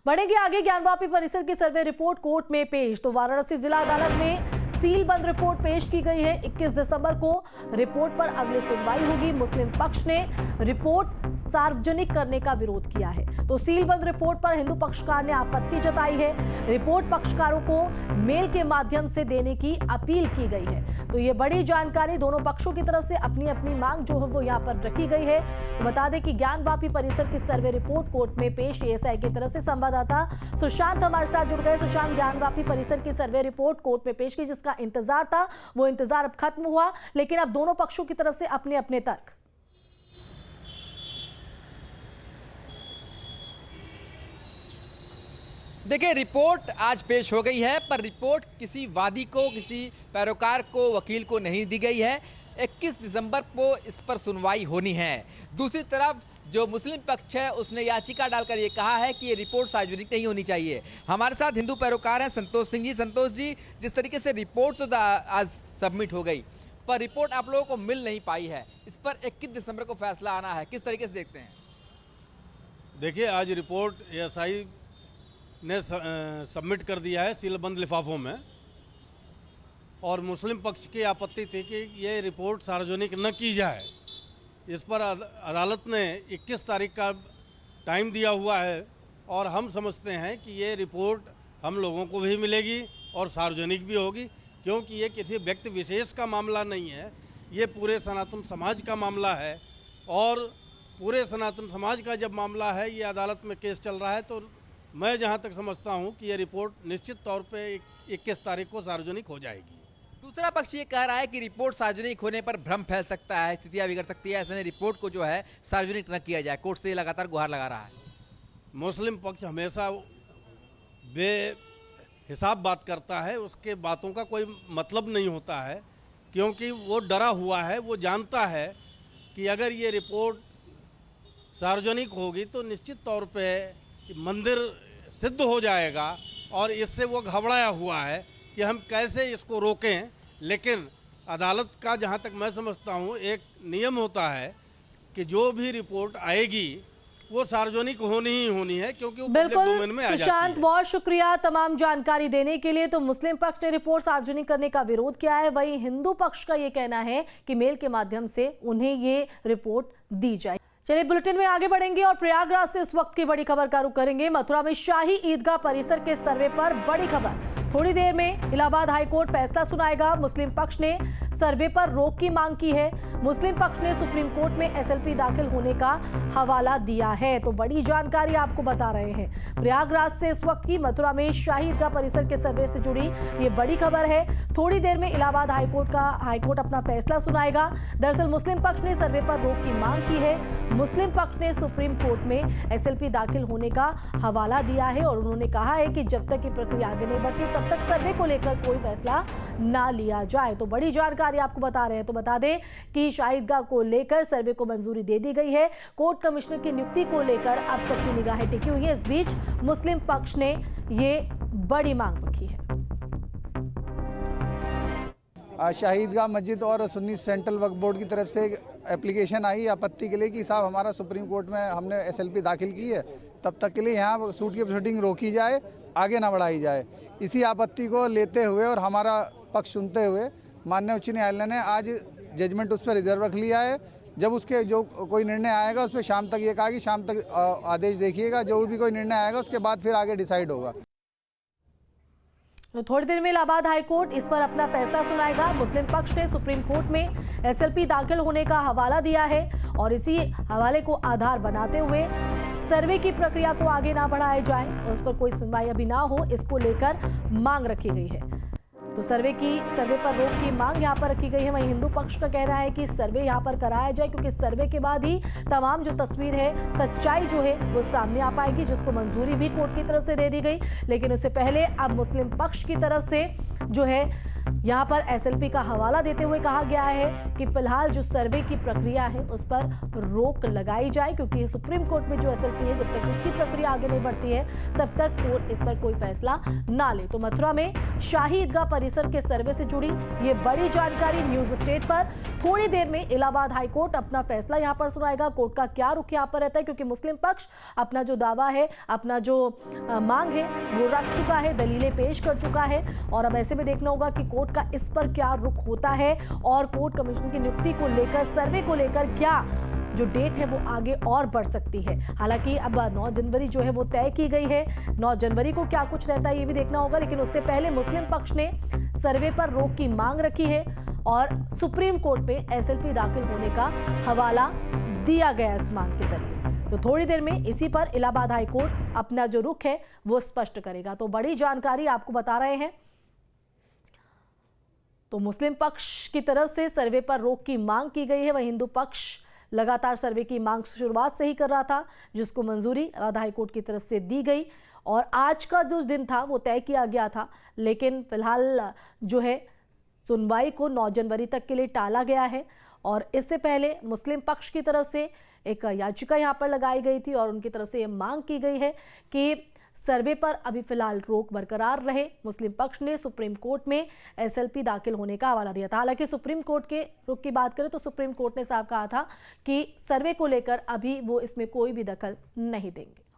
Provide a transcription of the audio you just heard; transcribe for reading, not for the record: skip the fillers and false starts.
बढ़ेंगे आगे। ज्ञानवापी परिसर की सर्वे रिपोर्ट कोर्ट में पेश। तो वाराणसी जिला अदालत में सील बंद रिपोर्ट पेश की गई है। 21 दिसंबर को रिपोर्ट पर अगली सुनवाई होगी। मुस्लिम पक्ष ने रिपोर्ट सार्वजनिक करने का विरोध किया है। तो सील बंद रिपोर्ट पर हिंदू पक्षकार ने आपत्ति जताई है। रिपोर्ट पक्षकारों को मेल के माध्यम से देने की अपील की गई है। तो ये बड़ी जानकारी, दोनों पक्षों की तरफ से अपनी अपनी मांग जो है वो यहाँ पर रखी गई है। तो बता दें कि ज्ञानवापी परिसर की सर्वे रिपोर्ट कोर्ट में पेश। एएसआई की तरफ से संवाददाता सुशांत हमारे साथ जुड़ गए। सुशांत, ज्ञानवापी परिसर की सर्वे रिपोर्ट कोर्ट में पेश की, जिसका इंतजार था वो इंतजार अब खत्म हुआ, लेकिन अब दोनों पक्षों की तरफ से अपने अपने तर्क। देखिए, रिपोर्ट आज पेश हो गई है, पर रिपोर्ट किसी वादी को, किसी पैरोकार को, वकील को नहीं दी गई है। 21 दिसंबर को इस पर सुनवाई होनी है। दूसरी तरफ जो मुस्लिम पक्ष है उसने याचिका डालकर ये कहा है कि ये रिपोर्ट सार्वजनिक नहीं होनी चाहिए। हमारे साथ हिंदू पैरोकार हैं संतोष सिंह जी। संतोष जी, जिस तरीके से रिपोर्ट तो आज सबमिट हो गई, पर रिपोर्ट आप लोगों को मिल नहीं पाई है, इस पर 21 दिसंबर को फैसला आना है, किस तरीके से देखते हैं? देखिए, आज रिपोर्ट एएसआई ने सबमिट कर दिया है सीलबंद लिफाफों में, और मुस्लिम पक्ष की आपत्ति थी कि ये रिपोर्ट सार्वजनिक न की जाए। इस पर अदालत ने 21 तारीख का टाइम दिया हुआ है, और हम समझते हैं कि ये रिपोर्ट हम लोगों को भी मिलेगी और सार्वजनिक भी होगी, क्योंकि ये किसी व्यक्ति विशेष का मामला नहीं है, ये पूरे सनातन समाज का मामला है। और पूरे सनातन समाज का जब मामला है, ये अदालत में केस चल रहा है, तो मैं जहाँ तक समझता हूँ कि ये रिपोर्ट निश्चित तौर पे 21 तारीख को सार्वजनिक हो जाएगी। दूसरा पक्ष ये कह रहा है कि रिपोर्ट सार्वजनिक होने पर भ्रम फैल सकता है, स्थितियां बिगड़ सकती है, ऐसे में रिपोर्ट को जो है सार्वजनिक न किया जाए। कोर्ट से लगातार गुहार लगा रहा है। मुस्लिम पक्ष हमेशा बेहिसाब बात करता है, उसके बातों का कोई मतलब नहीं होता है, क्योंकि वो डरा हुआ है। वो जानता है कि अगर ये रिपोर्ट सार्वजनिक होगी तो निश्चित तौर पे मंदिर सिद्ध हो जाएगा, और इससे वो घबराया हुआ है कि हम कैसे इसको रोकें। लेकिन अदालत का, जहाँ तक मैं समझता हूँ, एक नियम होता है कि जो भी रिपोर्ट आएगी वो सार्वजनिक होनी ही होनी है, क्योंकि वो पब्लिक डोमेन में आ जाती है। सुशांत, बहुत शुक्रिया तमाम जानकारी देने के लिए। तो मुस्लिम पक्ष ने रिपोर्ट सार्वजनिक करने का विरोध किया है, वहीं हिंदू पक्ष का ये कहना है कि मेल के माध्यम से उन्हें ये रिपोर्ट दी जाए। चलिए, बुलेटिन में आगे बढ़ेंगे और प्रयागराज से इस वक्त की बड़ी खबर का रुख करेंगे। मथुरा में शाही ईदगाह परिसर के सर्वे पर बड़ी खबर। थोड़ी देर में इलाहाबाद हाईकोर्ट फैसला सुनाएगा। मुस्लिम पक्ष ने सर्वे पर रोक की मांग की है। मुस्लिम पक्ष ने सुप्रीम कोर्ट में एसएलपी दाखिल होने का हवाला दिया है। तो बड़ी जानकारी आपको बता रहे हैं। प्रयागराज से इस वक्त की मथुरा में शाही ईदगाह परिसर के सर्वे से जुड़ी ये बड़ी खबर है। थोड़ी देर में इलाहाबाद हाईकोर्ट अपना फैसला सुनाएगा। दरअसल मुस्लिम पक्ष ने सर्वे पर रोक की मांग की है। मुस्लिम पक्ष ने सुप्रीम कोर्ट में एसएलपी दाखिल होने का हवाला दिया है, और उन्होंने कहा है कि जब तक ये प्रक्रिया आगे नहीं बढ़ती तब तक सर्वे को लेकर कोई फैसला ना लिया जाए। तो बड़ी जानकारी आपको बता रहे हैं। तो बता दें कि शाही ईदगाह को लेकर सर्वे को मंजूरी दे दी गई है। कोर्ट कमिश्नर की नियुक्ति को लेकर अब सबकी निगाहें टिकी हुई है। इस बीच मुस्लिम पक्ष ने ये बड़ी मांग रखी है। शाही ईदगाह मस्जिद और सुन्नी सेंट्रल वक्फ बोर्ड की तरफ से एप्लीकेशन आई आपत्ति के लिए कि साहब हमारा सुप्रीम कोर्ट में हमने एसएलपी दाखिल की है, तब तक के लिए यहाँ सूट की प्रोसीडिंग रोकी जाए, आगे ना बढ़ाई जाए। इसी आपत्ति को लेते हुए और हमारा पक्ष सुनते हुए माननीय उच्च न्यायालय ने आज जजमेंट उस पर रिजर्व रख लिया है। जब उसके जो कोई निर्णय आएगा उस पर शाम तक, ये कहा कि शाम तक आदेश देखिएगा, जो भी कोई निर्णय आएगा उसके बाद फिर आगे डिसाइड होगा। तो थोड़ी देर में इलाहाबाद हाईकोर्ट इस पर अपना फैसला सुनाएगा। मुस्लिम पक्ष ने सुप्रीम कोर्ट में एसएलपी दाखिल होने का हवाला दिया है, और इसी हवाले को आधार बनाते हुए सर्वे की प्रक्रिया को आगे ना बढ़ाया जाए और उस पर कोई सुनवाई अभी ना हो, इसको लेकर मांग रखी गई है। तो सर्वे पर रोक की मांग यहाँ पर रखी गई है। वहीं हिंदू पक्ष का कहना है कि सर्वे यहाँ पर कराया जाए, क्योंकि सर्वे के बाद ही तमाम जो तस्वीर है, सच्चाई जो है वो सामने आ पाएगी, जिसको मंजूरी भी कोर्ट की तरफ से दे दी गई। लेकिन उससे पहले अब मुस्लिम पक्ष की तरफ से जो है यहाँ पर एसएलपी का हवाला देते हुए कहा गया है कि फिलहाल जो सर्वे की प्रक्रिया है उस पर रोक लगाई जाए, क्योंकि सुप्रीम कोर्ट में जो एसएलपी है जब तक उसकी प्रक्रिया आगे नहीं बढ़ती है तब तक कोर्ट इस पर कोई फैसला ना ले। तो मथुरा में शाही ईदगाह परिसर के सर्वे से जुड़ी ये बड़ी जानकारी न्यूज स्टेट पर। थोड़ी देर में इलाहाबाद हाईकोर्ट अपना फैसला यहाँ पर सुनाएगा। कोर्ट का क्या रुख यहाँ पर रहता है, क्योंकि मुस्लिम पक्ष अपना जो दावा है, अपना जो मांग है वो रख चुका है, दलीलें पेश कर चुका है। और अब ऐसे में देखना होगा कि कोर्ट का इस पर क्या रुख होता है और कोर्ट कमीशन की नियुक्ति को लेकर, सर्वे को लेकर क्या जो डेट है वो आगे और बढ़ सकती है। हालांकि अब 9 जनवरी जो है वो तय की गई है। 9 जनवरी को क्या कुछ रहता है ये भी देखना होगा, लेकिन उससे पहले मुस्लिम पक्ष ने सर्वे पर रोक की मांग रखी है और सुप्रीम कोर्ट में एसएलपी दाखिल होने का हवाला दिया गया इस मांग के जरिए। तो थोड़ी देर में इसी पर इलाहाबाद हाईकोर्ट अपना जो रुख है वो स्पष्ट करेगा। तो बड़ी जानकारी आपको बता रहे हैं। तो मुस्लिम पक्ष की तरफ से सर्वे पर रोक की मांग की गई है, वह हिंदू पक्ष लगातार सर्वे की मांग शुरुआत से ही कर रहा था, जिसको मंजूरी इलाहाबाद हाईकोर्ट की तरफ से दी गई और आज का जो दिन था वो तय किया गया था। लेकिन फिलहाल जो है सुनवाई को 9 जनवरी तक के लिए टाला गया है और इससे पहले मुस्लिम पक्ष की तरफ से एक याचिका यहाँ पर लगाई गई थी और उनकी तरफ से ये मांग की गई है कि सर्वे पर अभी फिलहाल रोक बरकरार रहे। मुस्लिम पक्ष ने सुप्रीम कोर्ट में एसएलपी दाखिल होने का हवाला दिया था। हालांकि सुप्रीम कोर्ट के रुख की बात करें तो सुप्रीम कोर्ट ने साफ कहा था कि सर्वे को लेकर अभी वो इसमें कोई भी दखल नहीं देंगे।